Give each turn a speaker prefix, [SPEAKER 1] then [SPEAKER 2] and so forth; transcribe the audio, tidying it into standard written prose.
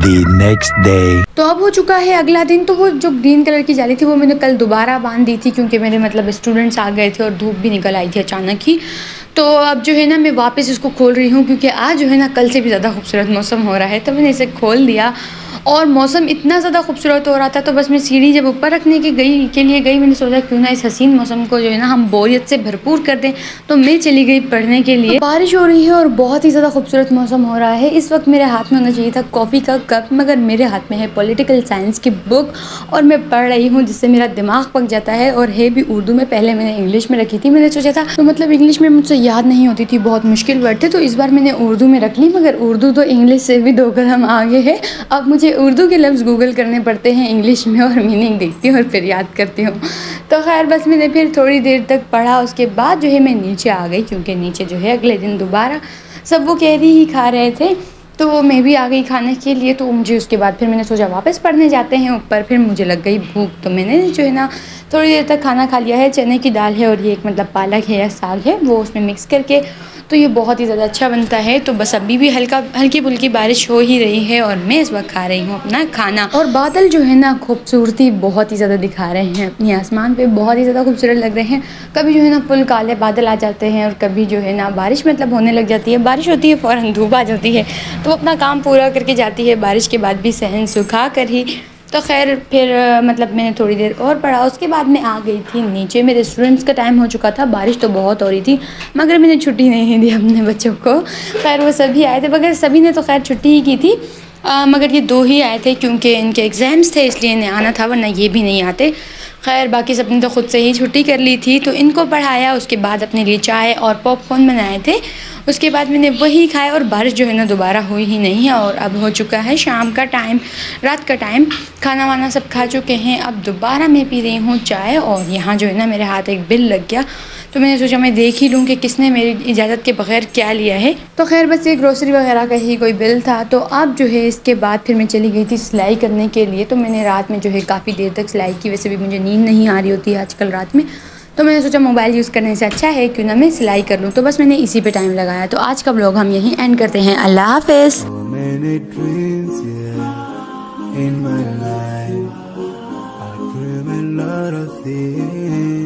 [SPEAKER 1] The next day.
[SPEAKER 2] तो अब हो चुका है अगला दिन। तो वो जो ग्रीन कलर की जाली थी वो मैंने कल दोबारा बांध दी थी, क्योंकि मेरे मतलब स्टूडेंट्स आ गए थे और धूप भी निकल आई थी अचानक ही। तो अब जो है ना मैं वापस इसको खोल रही हूँ, क्योंकि आज जो है ना कल से भी ज़्यादा खूबसूरत मौसम हो रहा है। तो मैंने इसे खोल दिया, और मौसम इतना ज़्यादा खूबसूरत हो रहा था, तो बस मैं सीढ़ी जब ऊपर रखने के लिए गई, मैंने सोचा क्यों ना इस हसीन मौसम को जो है ना हम बोरियत से भरपूर कर दें। तो मैं चली गई पढ़ने के लिए। बारिश हो रही है और बहुत ही ज़्यादा खूबसूरत मौसम हो रहा है। इस वक्त मेरे हाथ में होना चाहिए था कॉफ़ी का कप, मगर मेरे हाथ में है पॉलिटिकल साइंस की बुक, और मैं पढ़ रही हूँ, जिससे मेरा दिमाग पक जाता है। और है भी उर्दू में, पहले मैंने इंग्लिश में रखी थी। मैंने सोचा था तो मतलब इंग्लिश में मुझसे याद नहीं होती थी, बहुत मुश्किल वर्ड थे, तो इस बार मैंने उर्दू में रख ली। मगर उर्दू तो इंग्लिश से भी 2 कदम आगे है। अब मुझे उर्दू के लफ्ज़ गूगल करने पड़ते हैं इंग्लिश में, और मीनिंग देखती हूँ और फिर याद करती हूँ। तो खैर बस मैंने फिर थोड़ी देर तक पढ़ा, उसके बाद जो है मैं नीचे आ गई, क्योंकि नीचे जो है अगले दिन दोबारा सब वो कैरी ही खा रहे थे, तो मैं भी आ गई खाने के लिए। तो मुझे उसके बाद फिर मैंने सोचा वापस पढ़ने जाते हैं ऊपर। फिर मुझे लग गई भूख, तो मैंने जो है ना थोड़ी देर तक खाना खा लिया है। चने की दाल है, और ये एक मतलब पालक है या साग है, वो उसमें मिक्स करके, तो ये बहुत ही ज़्यादा अच्छा बनता है। तो बस अभी भी हल्की फुल्की बारिश हो ही रही है, और मैं इस वक्त खा रही हूँ अपना खाना। और बादल जो है ना खूबसूरती बहुत ही ज़्यादा दिखा रहे हैं अपनी आसमान पे, बहुत ही ज़्यादा खूबसूरत लग रहे हैं। कभी जो है ना फुल काले बादल आ जाते हैं, और कभी जो है ना बारिश मतलब होने लग जाती है। बारिश होती है फ़ौरन धूप आ जाती है, तो वो अपना काम पूरा करके जाती है, बारिश के बाद भी सहन सुखा कर ही। तो खैर फिर मतलब मैंने थोड़ी देर और पढ़ा, उसके बाद मैं आ गई थी नीचे। मेरे स्टूडेंट्स का टाइम हो चुका था, बारिश तो बहुत हो रही थी, मगर मैंने छुट्टी नहीं दी अपने बच्चों को। खैर वो सभी आए थे, मगर सभी ने तो खैर छुट्टी ही की थी, मगर ये 2 ही आए थे, क्योंकि इनके एग्ज़ाम्स थे, इसलिए इन्हें आना था, वरना ये भी नहीं आते। खैर बाकी सबने तो ख़ुद से ही छुट्टी कर ली थी। तो इनको पढ़ाया, उसके बाद अपने लिए चाय और पॉपकॉर्न बनाए थे, उसके बाद मैंने वही खाया। और बारिश जो है ना दोबारा हुई ही नहीं है, और अब हो चुका है शाम का टाइम, रात का टाइम, खाना वाना सब खा चुके हैं। अब दोबारा मैं पी रही हूँ चाय, और यहाँ जो है ना मेरे हाथ एक बिल लग गया, तो मैंने सोचा मैं देख ही लूँ कि किसने मेरी इजाज़त के बगैर क्या लिया है। तो खैर बस ये ग्रोसरी वगैरह का ही कोई बिल था। तो अब जो है इसके बाद फिर मैं चली गई थी सिलाई करने के लिए। तो मैंने रात में जो है काफ़ी देर तक सिलाई की, वैसे भी मुझे नींद नहीं आ रही होती है आजकल रात में, तो मैंने सोचा मोबाइल यूज़ करने से अच्छा है क्यों ना मैं सिलाई कर लूँ। तो बस मैंने इसी पे टाइम लगाया। तो आज का व्लॉग हम यहीं एंड करते हैं। अल्लाह हाफ़िज़।
[SPEAKER 1] In my life, I dream a lot of things.